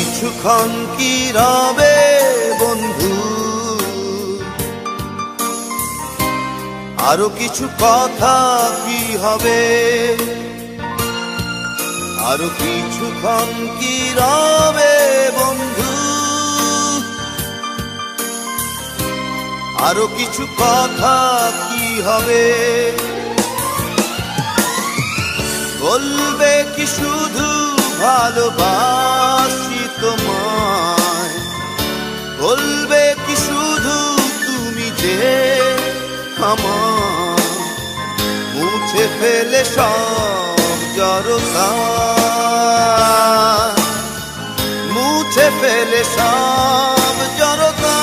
কিছুক্ষণ কি রবে বন্ধু, আরো কিছু কথা কি হবে, আরো কিছুক্ষণ কি রবে বন্ধু, আরো কিছু কথা কি হবে। বলবে কি শুধু ভালোবাসি তোমায়, বলবে কি শুধু তুমি যে আমার, মুছে ফেলে সব জড়তা, মুছে ফেলে সব জড়তা।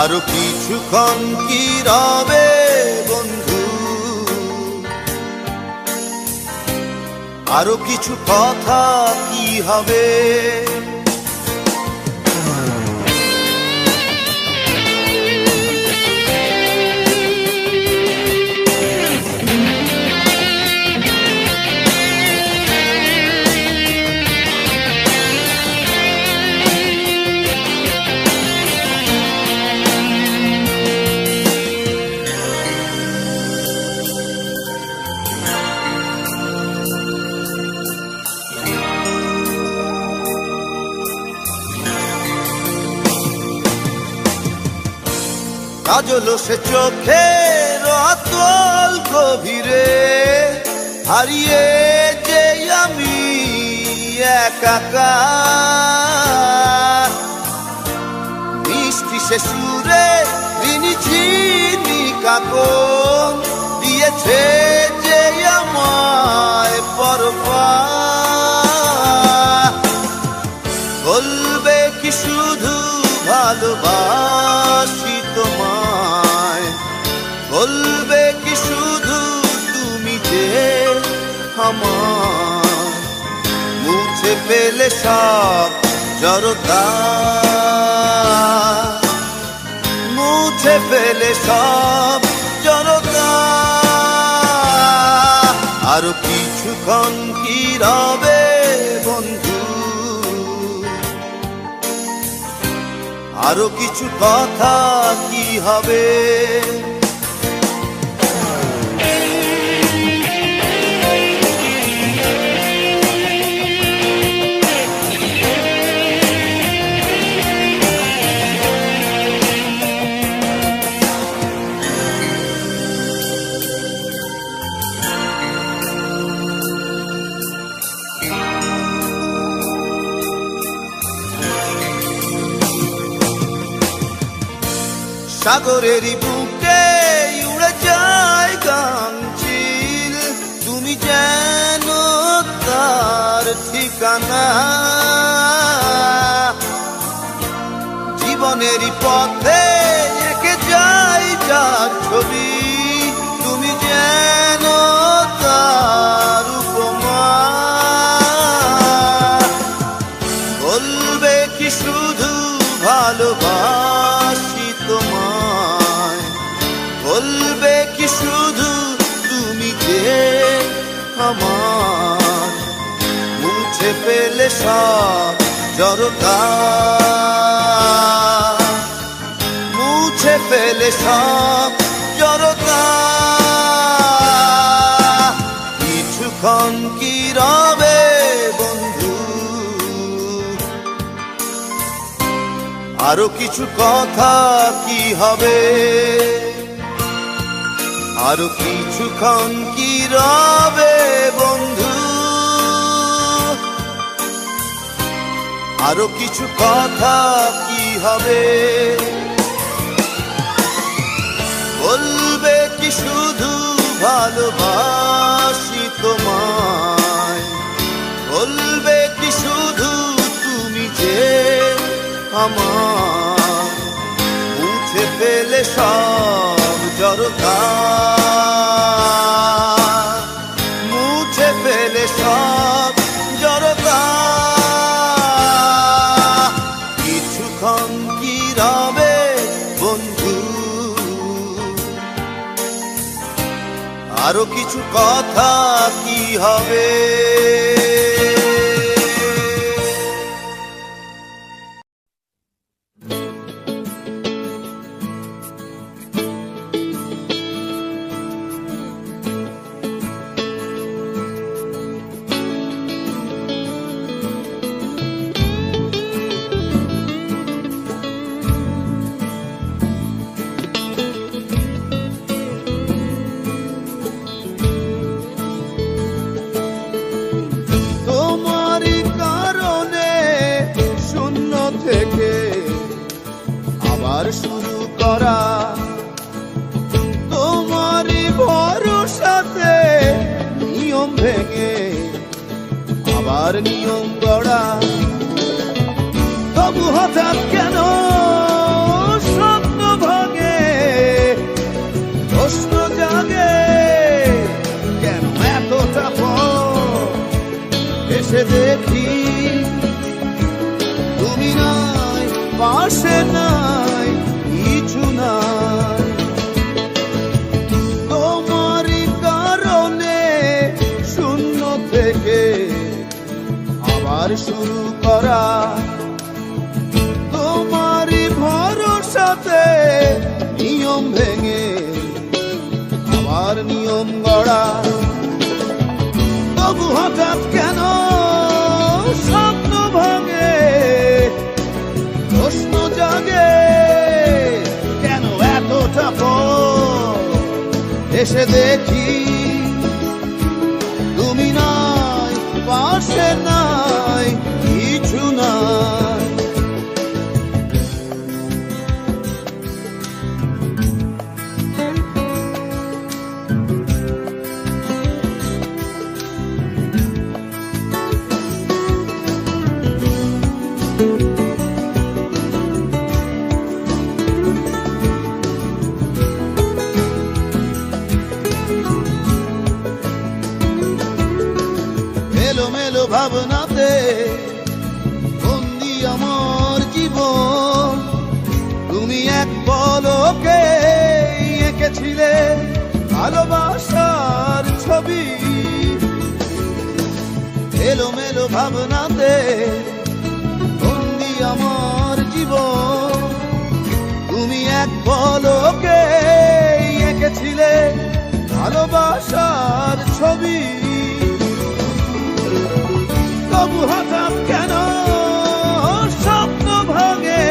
আরো কিছুক্ষণ কি রবে বন্ধু, আরো কিছু কথা কি হবে। কাজল সে চোখের অতল গভীরে, হারিয়ে যে আমি একাকার। মিষ্টি সে সুরে ঝিনি কাকন দিয়েছে যে আমায় পরপার। বলবে কি শুধু ভালোবাসি তোমায়, বলবে কি শুধু তুমি যে আমার, মুছে ফেলে সব জড়তা, মুছে ফেলে সব জড়তা। আরো কিছুক্ষণ কি রবে বন্ধু, আরো কিছু কথা কি হবে। সাগরেরই বুকে উড়ে যায় গাংচিল, তুমি যেন তার ঠিকানা। জীবনেরই পথে এঁকে যাই যার ছবি, তুমি যেন তার উপমা। বলবে কি শুধু ভালোবাসি তোমায়, বলবে কি শুধু তুমি যে আমার, মুছে ফেলে সব জড়তা, মুছে ফেলে সব জড়তা। কিছুক্ষণ কি রবে বন্ধু, আরো কিছু কথা কি হবে, আরো কিছুক্ষণ কি রবে বন্ধু, আরো কিছু কথা কি হবে। বলবে কি শুধু ভালোবাসি তোমায়, বলবে কি শুধু তুমি যে আমার, মুছে ফেলে সব জড়তা, মুছে ফেলে সব জড়তা। কিছুক্ষণ কি রবে বন্ধু, আরো কিছু কথা কি হবে। আবার শুরু করা। তোমারই ভরসাতে নিয়ম ভেঙে আবার নিয়ম গড়া। তবু হঠাৎ কেন স্বপ্ন ভাঙে, প্রশ্ন জাগে কেন এতটা পর এসে দেখি তুমি নাই, পাশে নাই, কিছু নাই। তোমারই কারণে শূন্য থেকে আবার শুরু করা। তোমারই ভরসাতে নিয়ম ভেঙে আবার নিয়ম গড়া। তবু হঠাৎ কেন স্বপ্ন ভাঙে, প্রশ্ন জাগে কেন এতটা পর এসে দেখি তুমি নাই, পাশে নাই, কিছু নাই। এলোমেলো ভাবনাতে বন্দি আমার জীবন। তুমি এক পলকে এঁকেছিলে ভালোবাসার ছবি। এলোমেলো ভাবনাতে বন্দি আমার জীবন। তুমি এক পলকে এঁকেছিলে ভালোবাসার ছবি। তবু হঠাৎ কেন স্বপ্ন ভাঙে,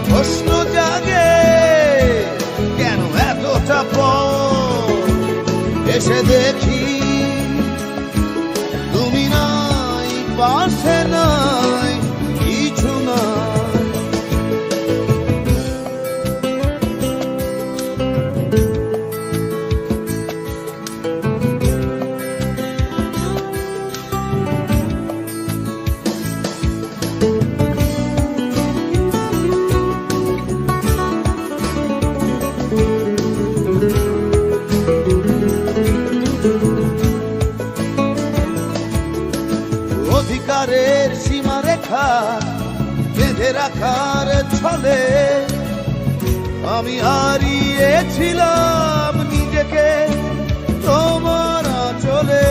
প্রশ্ন জাগে কেন এতটা পর এসে দেখি তুমি নাই, পাশে নাই, কিছু নাই। অধিকারের সীমারেখা বেঁধে রাখার ছলে আমি হারিয়েছিলাম নিজেকে তোমার আঁচলে।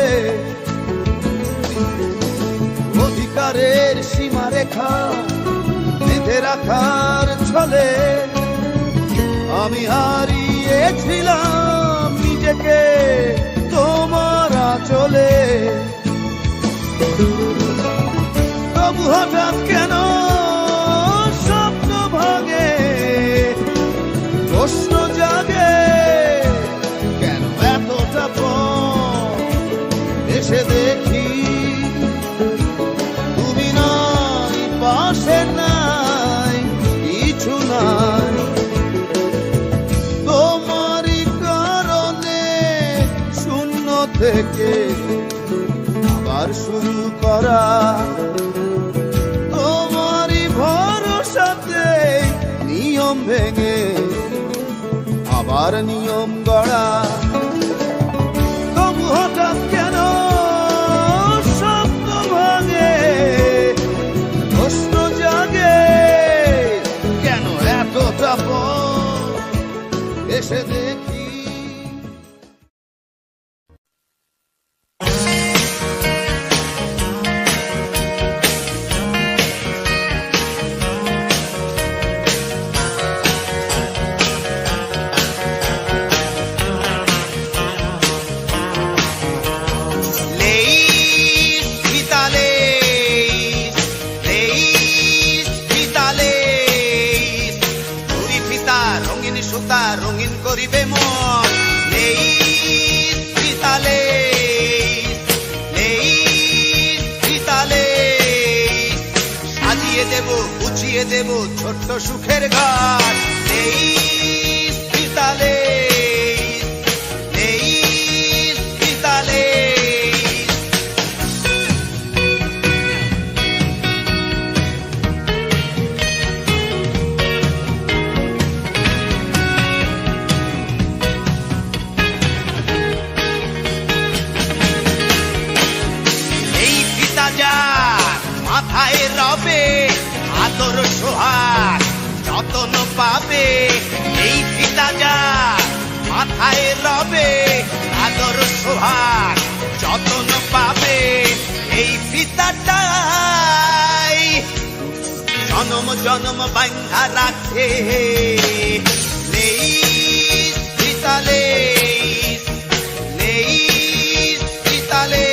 অধিকারের সীমারেখা বেঁধে রাখার ছলে আমি হারিয়েছিলাম নিজেকে তোমার আঁচলে। তবু হঠাৎ কেন স্বপ্ন ভাঙে, প্রশ্ন জাগে কেন এতটা পর এসে দেখি তুমি নাই, পাশে নাই, কিছু নাই। তোমারই কারণে শূন্য থেকে আবার শুরু করা। তোমারই ভরসাতে নিয়ম ভেঙে আবার নিয়ম গড়া। তবু হঠাৎ কেন স্বপ্ন ভাঙে, প্রশ্ন জাগে কেন এতটা পর এসে দেখি রঙিন করিবে মন। সাজিয়ে দেব বুঝি সাজিয়ে দেব ছোট্ট সুখের ঘর। লেইস পিতালে লেইস পিতালে মাথায় রবে আদর সোহাগ যতন পাবে। এই পিতা যা মাথায় রবে আদর সোহাগ যতন পাবে। এই পিতাটাই জনম জনম বান্ধা রাখে। লেইস পিতালে লেইস পিতালে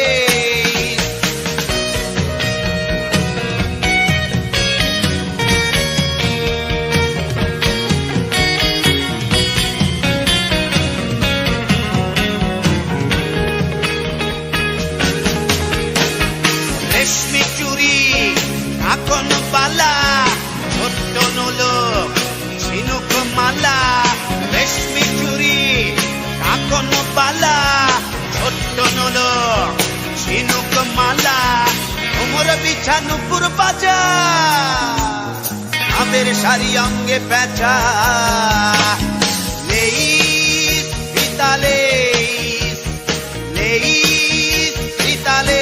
রেশমি চুরি কাকন বালা ছোট্ট নোলক ঝিনুক মালা। রেশমি চুরি কাকন বালা ছোট্ট নোলক ঝিনুক মালা। কোমর বিছানো পুর বাজা আমের শাড়ি অঙ্গে পেঁচা। লেইস পিতালে লেইস পিতালে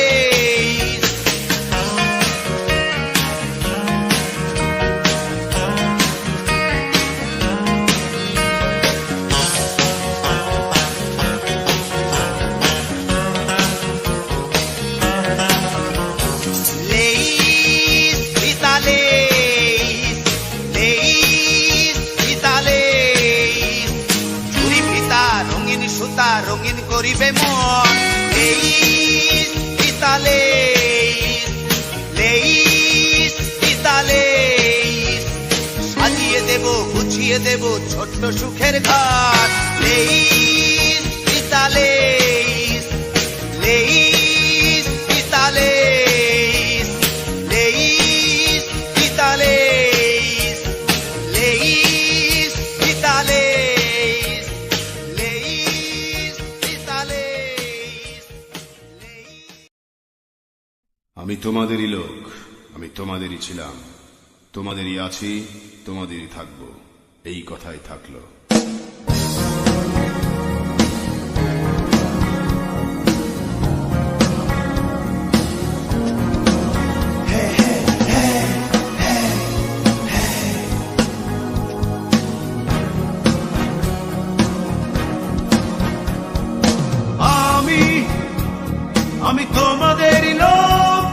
সুতা রঙিন করিবে মন। লেইস পিতালে লেইস পিতালে সাজিয়ে দেব গুছিয়ে দেব ছোট্ট সুখের ঘর। লেইস পিতালে লেইস পিতালে লেইস পিতালে লেইস পিতালে আমি তোমাদেরই লোক, আমি তোমাদেরই ছিলাম, তোমাদেরই আছি, তোমাদেরই থাকব, এই কথাই থাকলো। আমি তোমাদেরই লোক,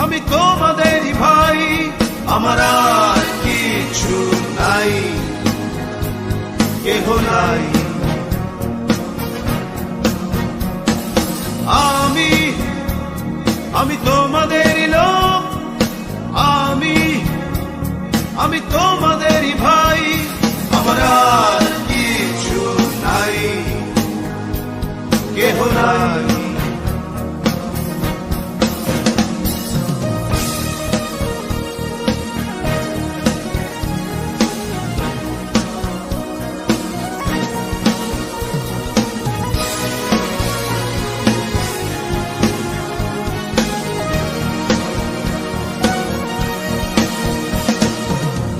আমি তোমাদেরই ভাই। আমার আর কিছু নাই, কেহ নাই। আমি তোমাদেরই লোক, আমি তোমাদেরই ভাই। আমার আর কিছু নাই, কেহ নাই।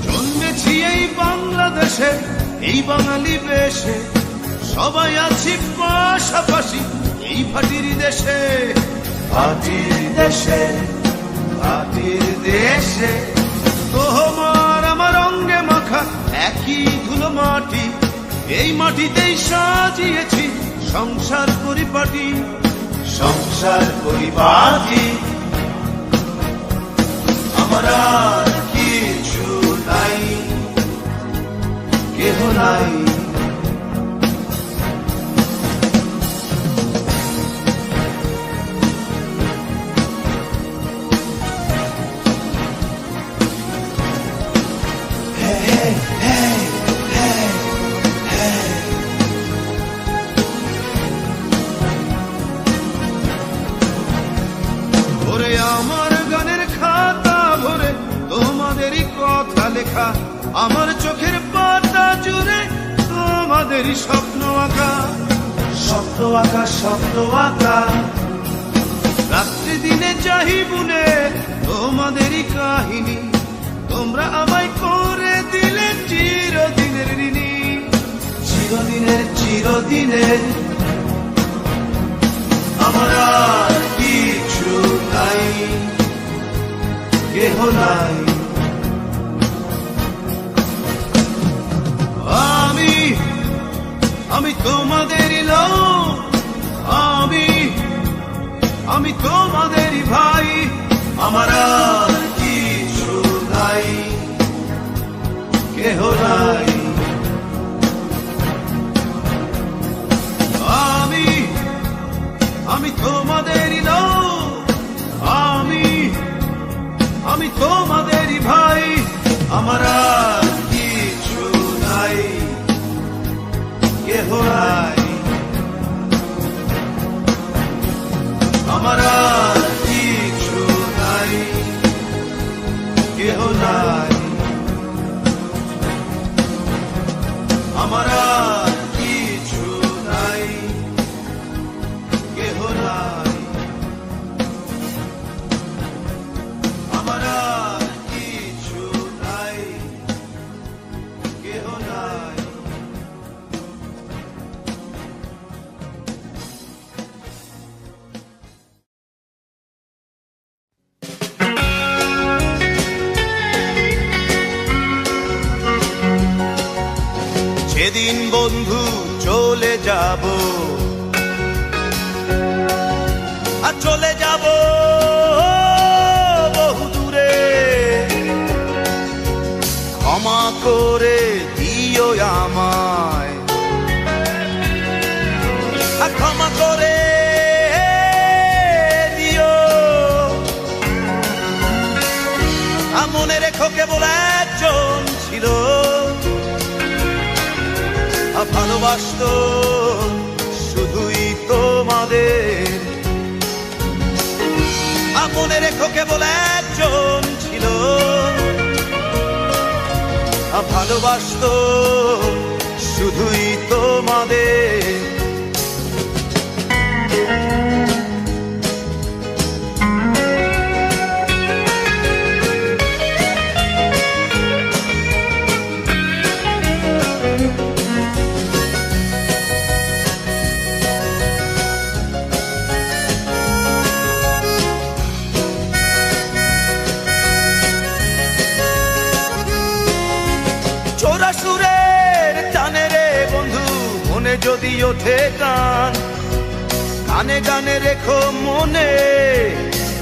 জন্মেছি এই বাংলাদেশে, এই বাঙালি বেশে, সবাই আছি পাশাপাশি এই ভাটির দেশে। ভাটির দেশে, ভাটির দেশে তোমার আমার অঙ্গে মাখা একই ধুলো মাটি। এই মাটিতেই সাজিয়েছি সংসার পরিপাটি, সংসার পরিপাটি। আমার আর কিছু নাই, কেহ নাই। আমার গানের খাতা লেখা, আমার চোখের পাতা জুড়ে তোমাদেরই স্বপ্ন আঁকা, স্বপ্ন আঁকা, স্বপ্ন আঁকা। রাত্রি দিনে চাহি বুনে তোমাদেরই কাহিনী, তোমরা আমায় করে দিলে চিরদিনের ঋণী, চিরদিনের চিরদিনের। আমার আর কিছু নাই, কেহ নাই, আমি তোমাদেরই লোক, আমি তোমাদেরই ভাই। আমার আর কিছু নাই, কেহ নাই। আমি তোমাদেরই লোক, আমি তোমাদেরই ভাই। আমার আর কিছু নাই, কেহ নাই। আমার আর কিছু নাই, কেহ নাই। আমার আর কিছু নাই, কেহ নাই। আমার আর কিছু নাই, কেহ নাই। যেদিন বন্ধু চলে যাব, আর চলে যাব বহু দূরে, ক্ষমা করে দিও আমায়, আর ক্ষমা করে দিও। আর মনে রেখো কেবল একজন ছিল, ভালোবাসতো শুধুই তোমাদের। মনে রেখো কেবল একজন ছিল, ভালোবাসতো শুধুই তোমাদের। যদি ওঠে গান, গানে গানে রেখো মনে,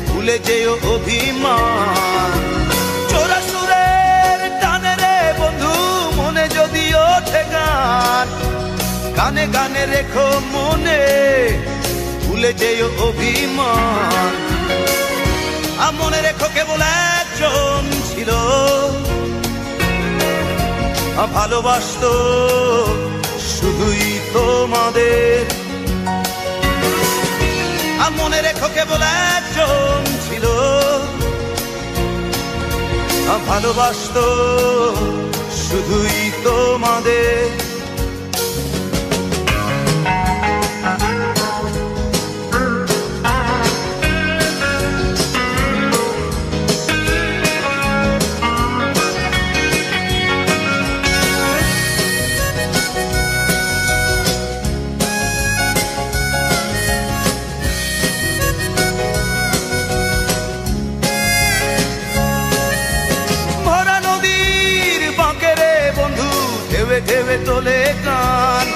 ভুলে যেও অভিমান। চোরা সুরের টানে রে বন্ধু, মনে যদি ওঠে গান, গানে গানে রেখো মনে, ভুলে যেও অভিমান। আর মনে রেখো কেবল একজন ছিল, ভালোবাসতো শুধুই তোমাদের। আর মনে রেখো কেবল একজন ছিল, ভালোবাসতো শুধুই তোমাদের। ঢেবে তোলে গান,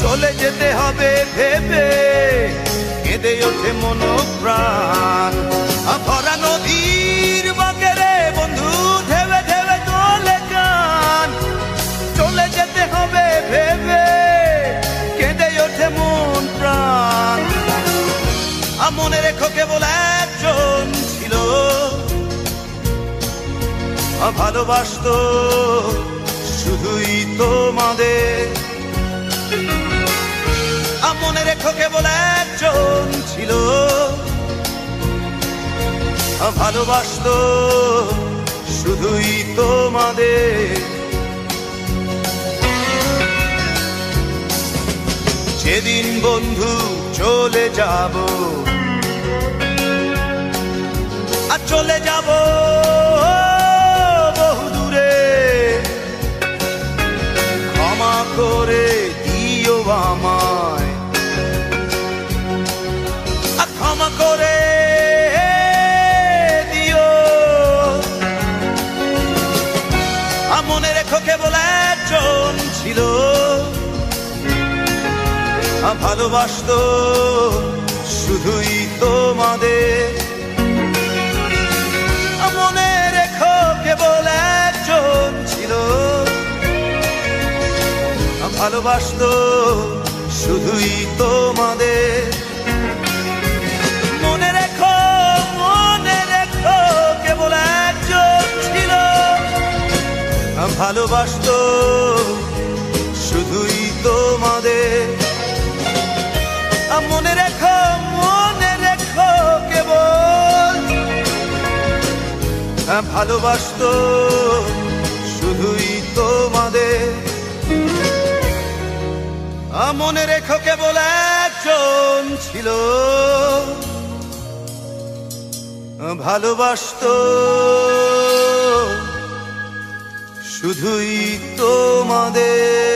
চলে যেতে হবে ভেবে, কেঁদে ওঠে মন প্রাণ। ভরা নদীর বাঁকে রে বন্ধু, ঢেবে ঢেবে তোলে গান, চলে যেতে হবে ভেবে, কেঁদে ওঠে মন প্রাণ। মনে রেখো কেবল একজন ছিল, ভালোবাসতো শুধুই তোমাদের। মনে রেখো কেবল একজন ছিল, ভালোবাসতো শুধুই তোমাদের। যেদিন বন্ধু চলে যাব, আর চলে যাব বহু দূরে, ক্ষমা করে দিও আমায়, আর ক্ষমা করে দিও। আর মনে রেখো কেবল একজন ছিল, ভালোবাসতো শুধুই তোমাদের। মনে রেখো কেবল একজন ছিল, ভালোবাসতো শুধুই তোমাদের। মনে রেখো কেবল একজন ছিল, ভালোবাসতো শুধুই তোমাদের। মনে রেখো কেবল ভালোবাসতো শুধুই তোমাদের। মনে রেখো কেবল একজন ছিল, ভালোবাসতো শুধুই তোমাদের।